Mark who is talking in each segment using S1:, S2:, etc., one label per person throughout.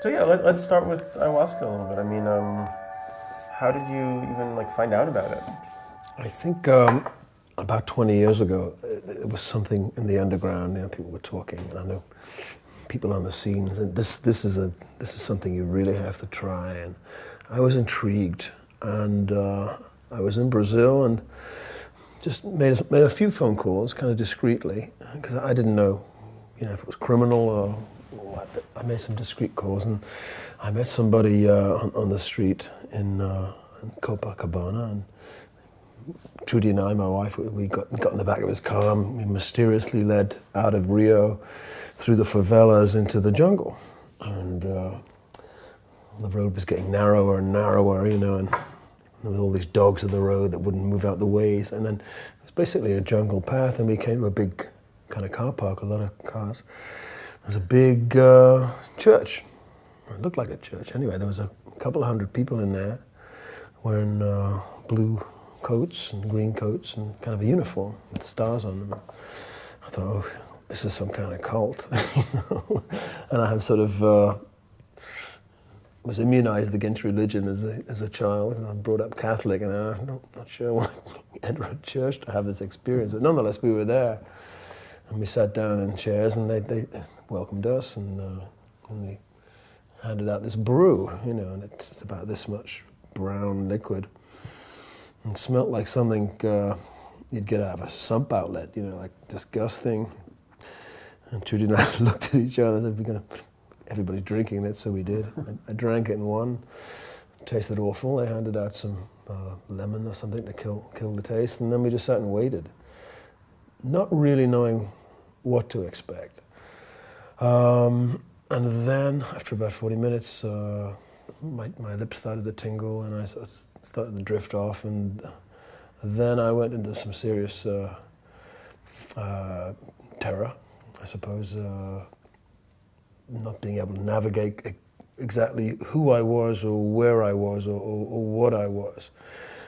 S1: So yeah, let's start with ayahuasca a little bit. I mean, how did you even find out about it?
S2: I think about 20 years ago, it was something in the underground. People were talking. And I know people on the scene. And this is something you really have to try. And I was intrigued, and I was in Brazil and just made a few phone calls, kind of discreetly, because I didn't know, if it was criminal or what. I made some discreet calls, and I met somebody on the street in Copacabana, and Trudy and I, my wife, we got in the back of his car, and we mysteriously led out of Rio through the favelas into the jungle. And the road was getting narrower and narrower, and there was all these dogs on the road that wouldn't move out the ways. And then it was basically a jungle path, and we came to a big kind of car park, a lot of cars. There was a big church. It looked like a church. Anyway, there was a couple of hundred people in there wearing blue coats and green coats and kind of a uniform with stars on them. I thought, oh, this is some kind of cult. And I have sort of was immunized against religion as a child. I brought up Catholic, and I'm not sure I want to enter a church to have this experience. But nonetheless, we were there, and we sat down in chairs, and they welcomed us, and they handed out this brew, and it's about this much brown liquid. It smelled like something you'd get out of a sump outlet, like disgusting. And Trudy and I looked at each other and said, everybody's drinking it, so we did. I drank it in one. It tasted awful. They handed out some lemon or something to kill the taste, and then we just sat and waited, not really knowing what to expect. And then, after about 40 minutes, my lips started to tingle, and I started to drift off, and then I went into some serious terror, I suppose, not being able to navigate exactly who I was or where I was or what I was.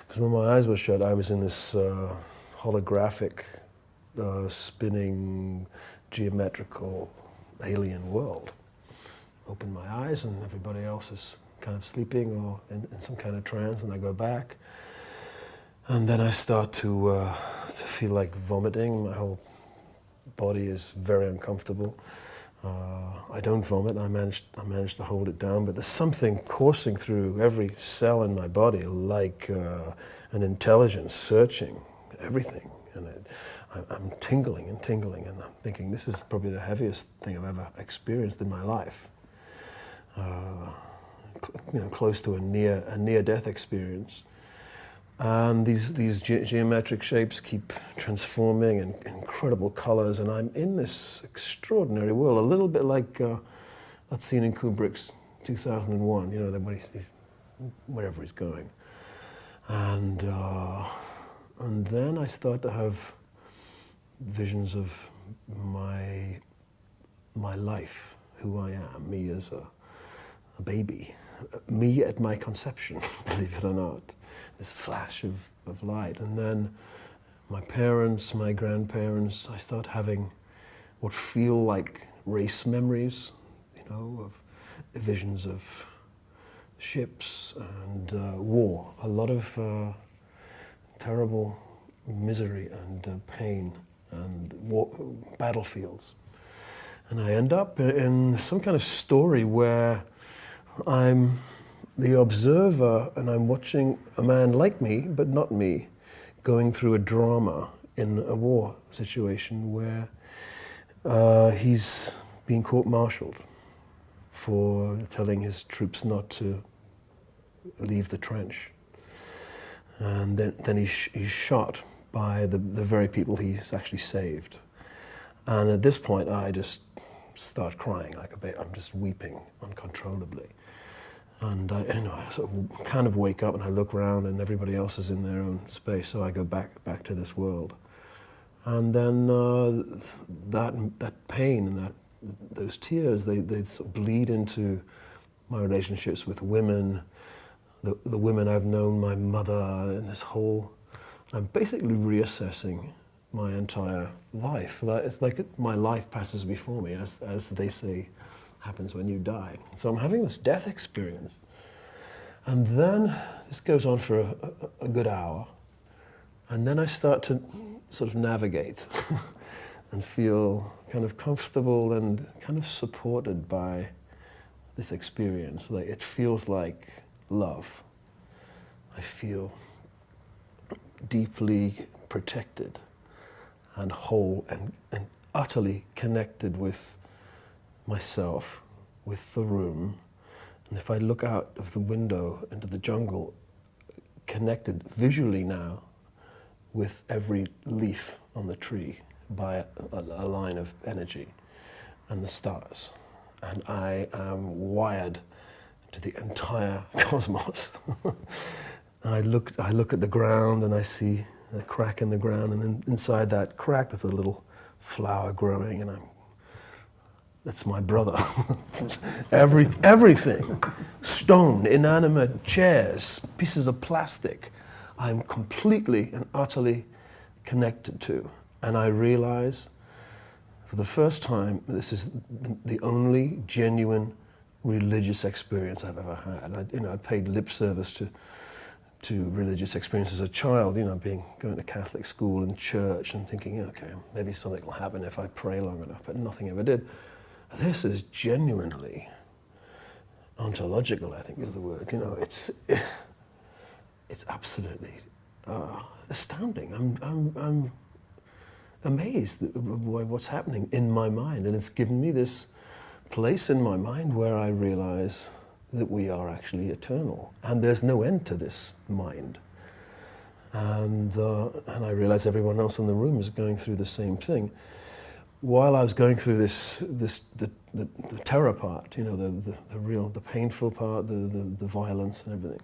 S2: Because when my eyes were shut, I was in this holographic, spinning, geometrical, alien world. Open my eyes, and everybody else is kind of sleeping or in some kind of trance, and I go back. And then I start to feel like vomiting. My whole body is very uncomfortable. I don't vomit. I managed to hold it down, but there's something coursing through every cell in my body, like an intelligence searching everything. And I'm tingling and tingling, and I'm thinking, this is probably the heaviest thing I've ever experienced in my life. Close to a near-death experience. And these geometric shapes keep transforming in incredible colors, and I'm in this extraordinary world, a little bit like that scene in Kubrick's 2001, when he's wherever he's going. And then I start to have visions of my life, who I am, me as a baby, me at my conception, believe it or not. This flash of light. And then my parents, my grandparents, I start having what feel like race memories, of visions of ships and war. A lot of terrible misery and pain and battlefields. And I end up in some kind of story where I'm the observer, and I'm watching a man like me, but not me, going through a drama in a war situation where he's being court-martialed for telling his troops not to leave the trench. And then he's shot by the very people he's actually saved. And at this point, I just start crying like a baby. I'm just weeping uncontrollably. And I sort of kind of wake up, and I look around, and everybody else is in their own space. So I go back to this world, and then that pain and those tears, they sort of bleed into my relationships with women, the women I've known, my mother, and this whole. I'm basically reassessing my entire life. It's like my life passes before me, as they say happens when you die. So I'm having this death experience. And then this goes on for a good hour. And then I start to sort of navigate and feel kind of comfortable and kind of supported by this experience. Like, it feels like love. I feel deeply protected and whole and utterly connected with myself, with the room. And if I look out of the window into the jungle, connected visually now with every leaf on the tree by a line of energy and the stars. And I am wired to the entire cosmos. I look at the ground and I see a crack in the ground, and then inside that crack there's a little flower growing, and that's my brother. Everything, stone, inanimate chairs, pieces of plastic, I'm completely and utterly connected to. And I realize for the first time this is the only genuine religious experience I've ever had. I paid lip service to religious experience as a child, going to Catholic school and church and thinking, okay, maybe something will happen if I pray long enough, but nothing ever did. This is genuinely ontological, I think is the word. It's absolutely astounding. I'm amazed at what's happening in my mind, and it's given me this place in my mind where I realize that we are actually eternal, and there's no end to this mind. And I realize everyone else in the room is going through the same thing. While I was going through the terror part, the painful part, the violence and everything,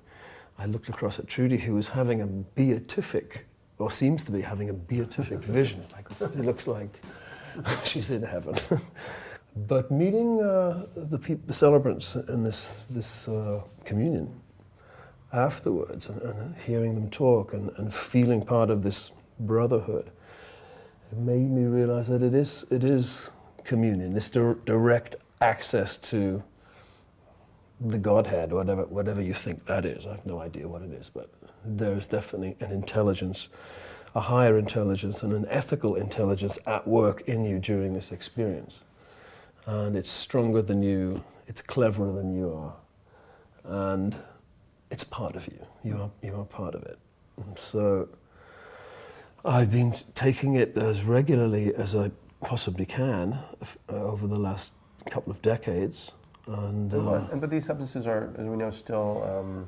S2: I looked across at Trudy, who was having a beatific, or seems to be having a beatific vision. It looks like she's in heaven. But meeting the celebrants in this communion afterwards, and hearing them talk and feeling part of this brotherhood, it made me realize that it is communion, this direct access to the Godhead, whatever you think that is. I have no idea what it is, but there's definitely an intelligence, a higher intelligence and an ethical intelligence at work in you during this experience. And it's stronger than you, it's cleverer than you are, and it's part of you. You are part of it. And so I've been taking it as regularly as I possibly can over the last couple of decades.
S1: But these substances are, as we know, still,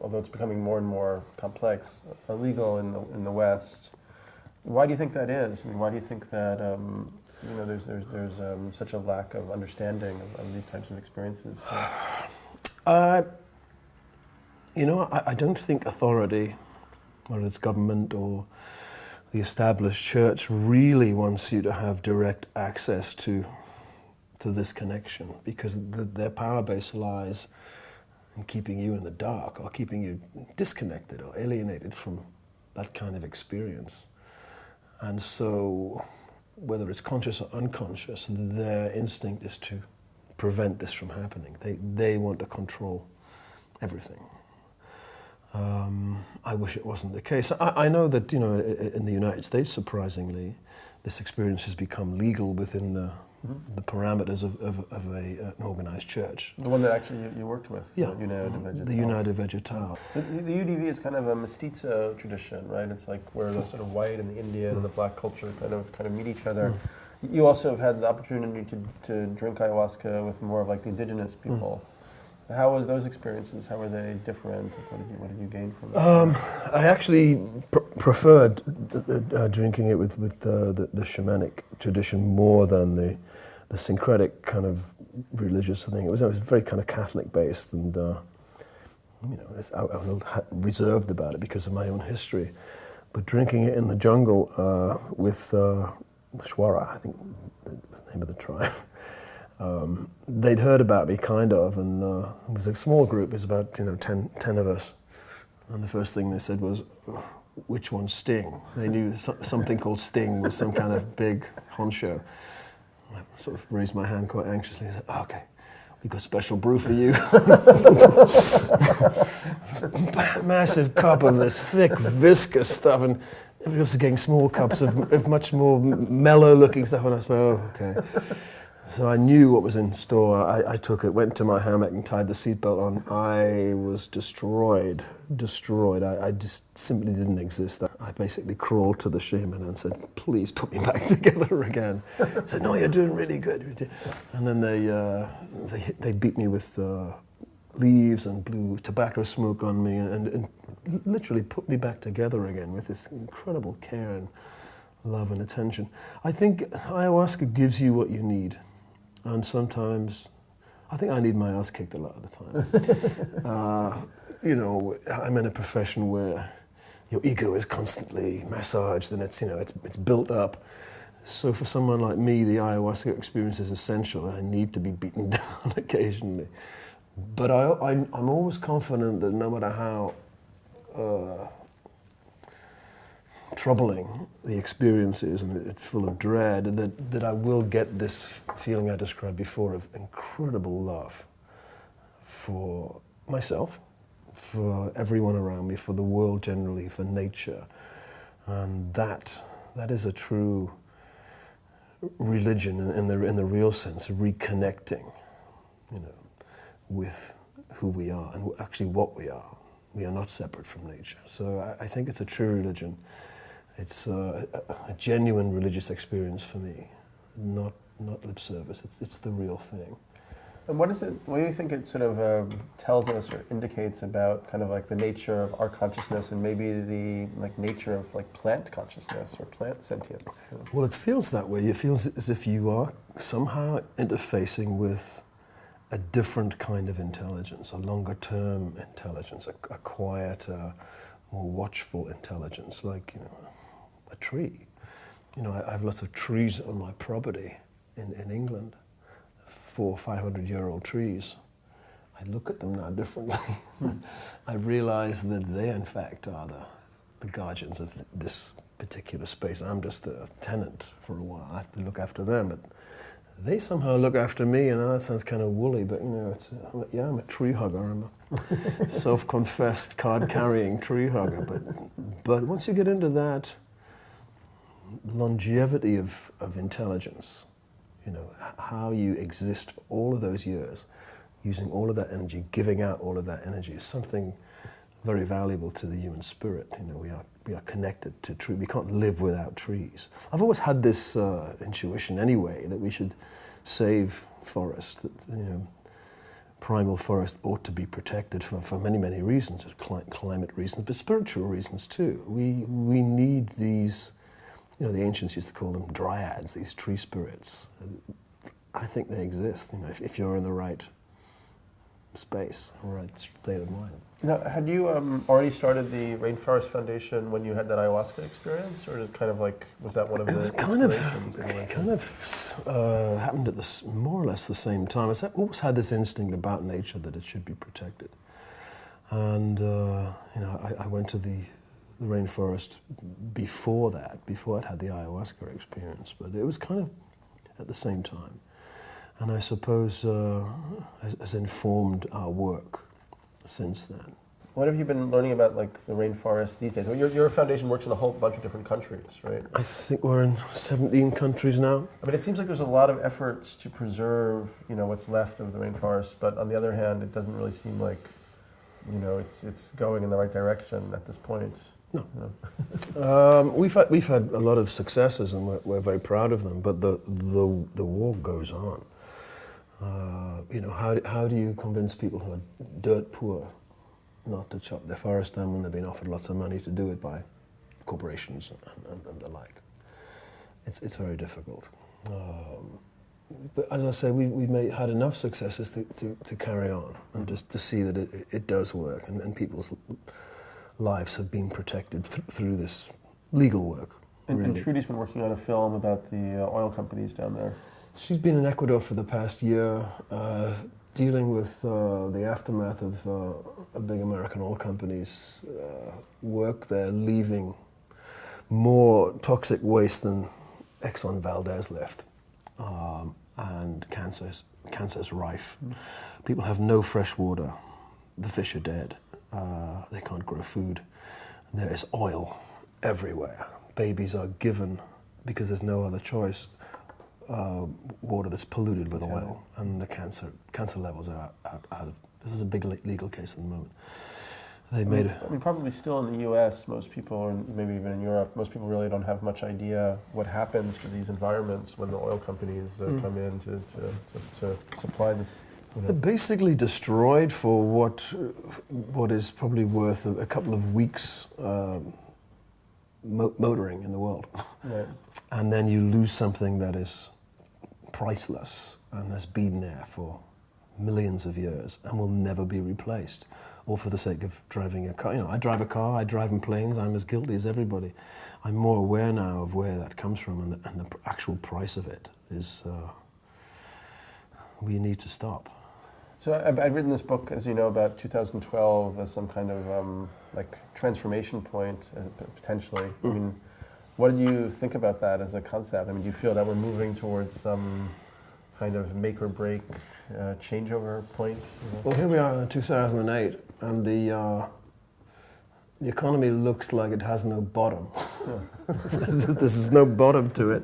S1: although it's becoming more and more complex, illegal in the West. Why do you think that is? I mean, why do you think that there's such a lack of understanding of these types of experiences?
S2: I don't think authority, whether it's government or the established church, really wants you to have direct access to this connection, because their power base lies in keeping you in the dark, or keeping you disconnected or alienated from that kind of experience. And so, whether it's conscious or unconscious, their instinct is to prevent this from happening. They want to control everything. I wish it wasn't the case. I know that in the United States, surprisingly, this experience has become legal within the parameters of an organized church.
S1: The one that actually you worked with,
S2: yeah,
S1: the
S2: United Vegetal.
S1: The UDV is kind of a mestizo tradition, right? It's like where the sort of white and the Indian and the black culture kind of meet each other. You also have had the opportunity to drink ayahuasca with more of like the indigenous people. How was those experiences? How were they different? What did you gain from them?
S2: I actually preferred drinking it with the shamanic tradition more than the syncretic kind of religious thing. It was very kind of Catholic based, and I was reserved about it because of my own history. But drinking it in the jungle with Shwara, I think was the name of the tribe. They'd heard about me, kind of, and it was a small group. It was about 10 of us. And the first thing they said was, "Which one's Sting?" They knew something called Sting was some kind of big honcho. I sort of raised my hand quite anxiously and said, oh, okay, we got special brew for you. Massive cup of this thick, viscous stuff, and everybody else is getting small cups of much more mellow-looking stuff, and I said, oh, okay. So I knew what was in store. I took it, went to my hammock and tied the seatbelt on. I was destroyed. I just simply didn't exist. I basically crawled to the shaman and said, please put me back together again. He said, no, you're doing really good. And then they beat me with leaves and blew tobacco smoke on me and literally put me back together again with this incredible care and love and attention. I think ayahuasca gives you what you need. And sometimes, I think I need my ass kicked a lot of the time. You know, I'm in a profession where your ego is constantly massaged and it's built up. So for someone like me, the ayahuasca experience is essential. I need to be beaten down occasionally. But I'm always confident that no matter how troubling the experience is, and it's full of dread, that I will get this feeling I described before of incredible love for myself, for everyone around me, for the world generally, for nature. And that is a true religion in the real sense, reconnecting, you know, with who we are and actually what we are. We are not separate from nature. So I think it's a true religion. It's a genuine religious experience for me, not lip service. It's the real thing.
S1: And what do you think it sort of tells us or indicates about kind of like the nature of our consciousness and maybe the nature of like plant consciousness or plant sentience?
S2: Well, it feels that way. It feels as if you are somehow interfacing with a different kind of intelligence, a longer-term intelligence, a quieter, more watchful intelligence, like, you know, a tree. You know, I have lots of trees on my property in England, 400- or 500-year-old trees. I look at them now differently. I realize that they, in fact, are the guardians of this particular space. I'm just a tenant for a while. I have to look after them, but they somehow look after me, and that sounds kind of woolly, but, you know, I'm a tree hugger. I'm a self-confessed card-carrying tree hugger. But once you get into that longevity of intelligence, you know, how you exist for all of those years, using all of that energy, giving out all of that energy is something very valuable to the human spirit. You know, we are connected to trees. We can't live without trees. I've always had this intuition anyway that we should save forests. That, you know, primal forest ought to be protected for many, many reasons, climate reasons, but spiritual reasons too. We need these. You know, the ancients used to call them dryads, these tree spirits. I think they exist, you know, if you're in the right space, right state of mind.
S1: Now, had you already started the Rainforest Foundation when you had that ayahuasca experience, or kind of like, was that one of the inspirations?
S2: It kind of happened at more or less the same time. I always had this instinct about nature that it should be protected. And, you know, I went to the rainforest before I'd had the ayahuasca experience, but it was kind of at the same time. And I suppose has informed our work since then.
S1: What have you been learning about like the rainforest these days? Well, your foundation works in a whole bunch of different countries, right?
S2: I think we're in 17 countries now.
S1: I mean, it seems like there's a lot of efforts to preserve, you know, what's left of the rainforest, but on the other hand, it doesn't really seem like, you know, it's going in the right direction at this point.
S2: No. No. We've had a lot of successes, and we're very proud of them. But the war goes on. You know, how do you convince people who are dirt poor not to chop their forest down when they've been offered lots of money to do it by corporations and the like? It's very difficult. But as I say, we've had enough successes to carry on and just to see that it does work, and people's lives have been protected through this legal work.
S1: And Trudy's been working on a film about the oil companies down there.
S2: She's been in Ecuador for the past year, dealing with the aftermath of a big American oil company's work there, leaving more toxic waste than Exxon Valdez left. and cancer is rife. People have no fresh water. The fish are dead. They can't grow food. There is oil everywhere. Babies are given, because there's no other choice, water that's polluted with oil, and the cancer levels are out of. This is a big legal case at the moment. They made.
S1: I mean, probably still in the U.S., most people, or maybe even in Europe, most people really don't have much idea what happens to these environments when the oil companies come in to supply this.
S2: They're basically destroyed for what is probably worth a couple of weeks motoring in the world.
S1: Right.
S2: And then you lose something that is priceless and has been there for millions of years and will never be replaced, all for the sake of driving a car. You know, I drive a car, I drive in planes, I'm as guilty as everybody. I'm more aware now of where that comes from, and the actual price of it is, we need to stop.
S1: So I've written this book, as you know, about 2012 as some kind of like transformation point, potentially. I mean, what did you think about that as a concept? I mean, do you feel that we're moving towards some kind of make or break changeover point? You know?
S2: Well, here we are in 2008, and the economy looks like it has no bottom. There's no bottom to it.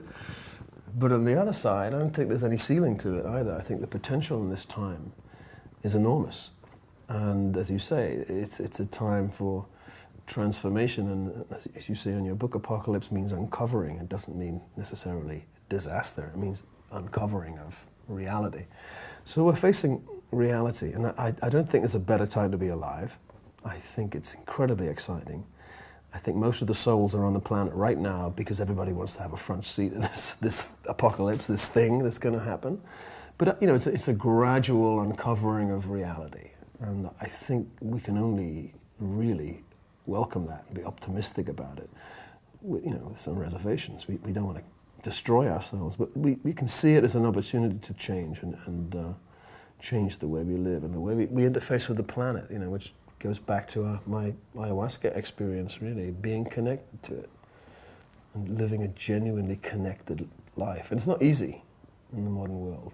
S2: But on the other side, I don't think there's any ceiling to it either. I think the potential in this time is enormous. And as you say, it's a time for transformation, and as you say in your book, apocalypse means uncovering. It doesn't mean necessarily disaster. It means uncovering of reality. So we're facing reality, and I don't think there's a better time to be alive. I think it's incredibly exciting. I think most of the souls are on the planet right now because everybody wants to have a front seat in this apocalypse, this thing that's going to happen. But you know, it's a gradual uncovering of reality, and I think we can only really welcome that and be optimistic about it. With some reservations. We don't want to destroy ourselves, but we can see it as an opportunity to change and change the way we live and the way we interface with the planet. Which goes back to my ayahuasca experience, really, being connected to it and living a genuinely connected life. And it's not easy in the modern world.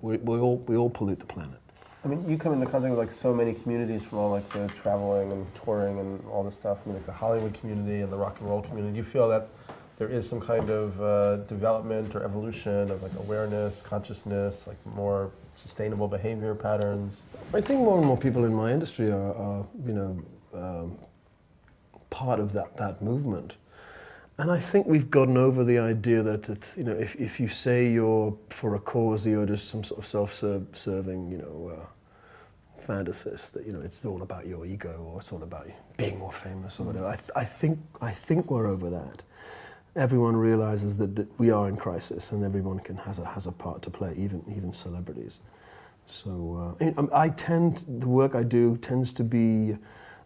S2: We all pollute the planet.
S1: I mean, you come into contact with like so many communities from all like the traveling and touring and all this stuff. I mean, like the Hollywood community and the rock and roll community. Do you feel that there is some kind of development or evolution of like awareness, consciousness, like more sustainable behavior patterns?
S2: I think more and more people in my industry are part of that movement. And I think we've gotten over the idea that if you say you're for a cause, you're just some sort of self-serving, fantasist, that it's all about your ego or it's all about being more famous or whatever. I think we're over that. Everyone realizes that we are in crisis, and everyone has a part to play, even celebrities. So the work I do tends to be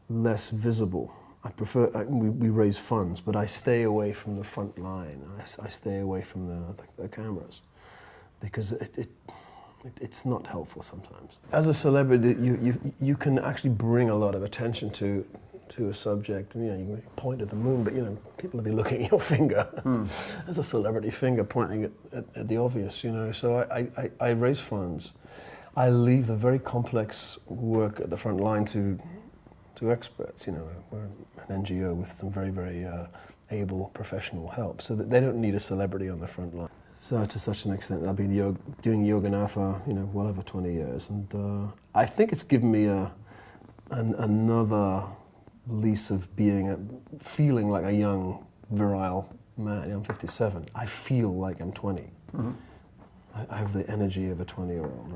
S2: less visible. I prefer, we raise funds, but I stay away from the front line. I stay away from the cameras, because it's not helpful sometimes. As a celebrity, you can actually bring a lot of attention to a subject, and you can point at the moon, but people will be looking at your finger. As a celebrity finger pointing at the obvious, So I raise funds. I leave the very complex work at the front line to experts. We're an NGO with some very, very able professional help, so that they don't need a celebrity on the front line. So to such an extent, I've been doing yoga now for well over 20 years, and I think it's given me another lease of feeling like a young, virile man. I'm 57. I feel like I'm 20. Mm-hmm. I have the energy of a 20-year-old,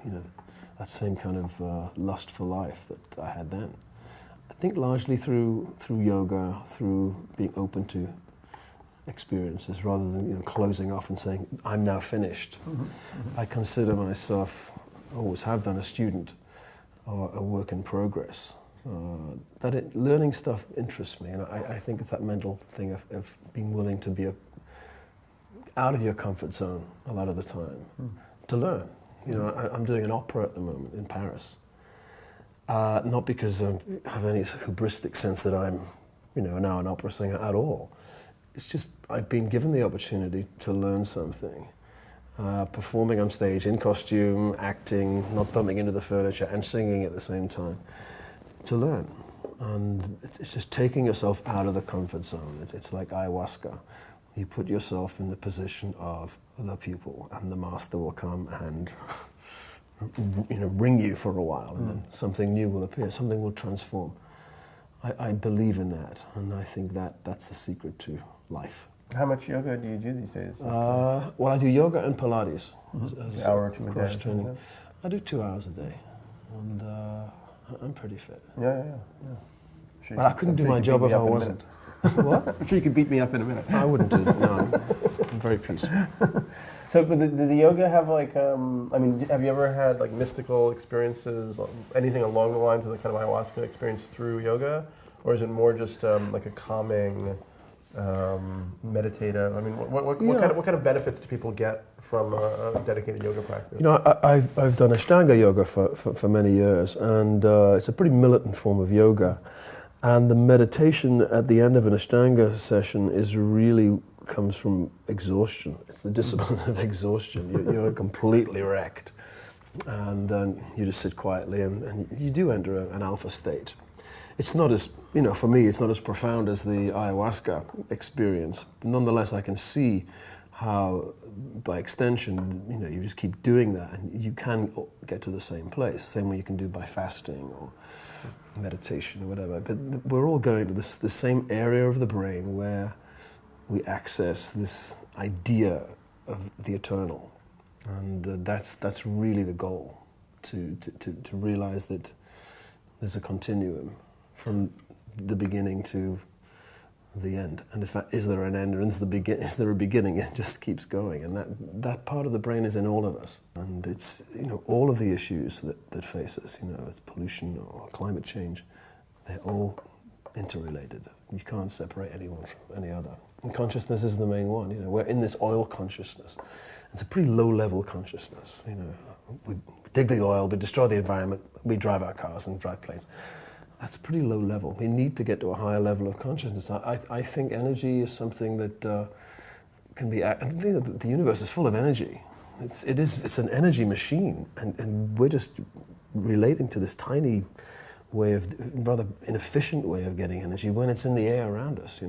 S2: and that same kind of lust for life that I had then. I think largely through yoga, through being open to experiences rather than closing off and saying I'm now finished. Mm-hmm. Mm-hmm. I consider myself, always have done, a student or a work in progress. Learning stuff interests me, and I think it's that mental thing of being willing to be out of your comfort zone a lot of the time to learn. I'm doing an opera at the moment in Paris. Not because I have any hubristic sense that I'm, now an opera singer at all. It's just I've been given the opportunity to learn something, performing on stage in costume, acting, not bumping into the furniture, and singing at the same time, to learn. And it's just taking yourself out of the comfort zone. It's like ayahuasca. You put yourself in the position of the pupil, and the master will come and bring you for a while, and then something new will appear, something will transform. I believe in that, and I think that's the secret to life.
S1: How much yoga do you do these days?
S2: Well, I do yoga and Pilates as
S1: an hour or two a
S2: cross
S1: day.
S2: training. I do 2 hours a day, and I'm pretty fit.
S1: Yeah. Sure,
S2: But I couldn't do my job if I wasn't. What?
S1: I'm sure you could beat me up in a minute.
S2: I wouldn't do that. No, I'm very peaceful.
S1: So, but did the yoga have like, have you ever had like mystical experiences, anything along the lines of the kind of ayahuasca experience through yoga? Or is it more just like a calming, meditative? I mean, what kind of benefits do people get from a dedicated yoga practice?
S2: You know, I've done Ashtanga yoga for many years, and it's a pretty militant form of yoga. And the meditation at the end of an Ashtanga session comes from exhaustion. It's the discipline of exhaustion. You're completely wrecked. And then you just sit quietly, and you do enter an alpha state. It's not as, for me, it's not as profound as the ayahuasca experience. Nonetheless, I can see how, by extension, you just keep doing that, and you can get to the same place, the same way you can do by fasting or meditation or whatever. But we're all going to the same area of the brain where we access this idea of the eternal, and that's really the goal, to realize that there's a continuum from the beginning to the end. And in fact, is there an end, or is there a beginning? It just keeps going, and that part of the brain is in all of us. And it's all of the issues that face us, it's pollution or climate change, they're all interrelated. You can't separate anyone from any other. And consciousness is the main one. We're in this oil consciousness. It's a pretty low-level consciousness. We dig the oil, we destroy the environment, we drive our cars and drive planes. That's pretty low level. We need to get to a higher level of consciousness. I think energy is something that can be. I think that the universe is full of energy. It's an energy machine, and we're just relating to this tiny way of, rather inefficient way of getting energy when it's in the air around us.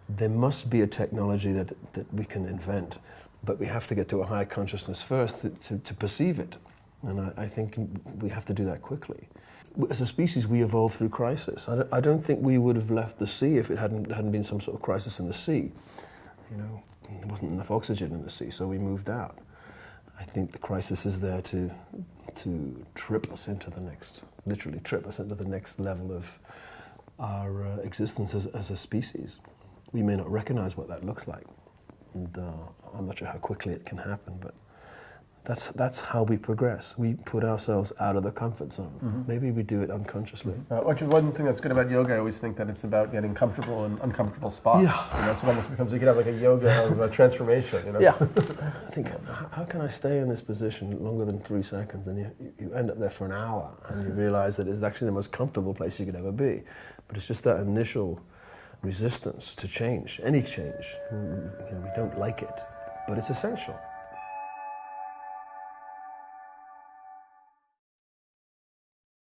S2: There must be a technology that we can invent, but we have to get to a higher consciousness first to perceive it, and I think we have to do that quickly. As a species, we evolved through crisis. I don't think we would have left the sea if it hadn't been some sort of crisis in the sea. There wasn't enough oxygen in the sea, so we moved out. I think the crisis is there to trip us into the next, literally trip us into the next level of our existence as a species. We may not recognize what that looks like, and I'm not sure how quickly it can happen, but that's how we progress. We put ourselves out of the comfort zone. Mm-hmm. Maybe we do it unconsciously.
S1: One thing that's good about yoga, I always think that it's about getting comfortable in uncomfortable spots.
S2: Yeah.
S1: So it almost becomes, you can have like a yoga of transformation.
S2: Yeah. I think, how can I stay in this position longer than 3 seconds? And you end up there for an hour, and you realize that it's actually the most comfortable place you could ever be. But it's just that initial resistance to change, any change. We don't like it, but it's essential.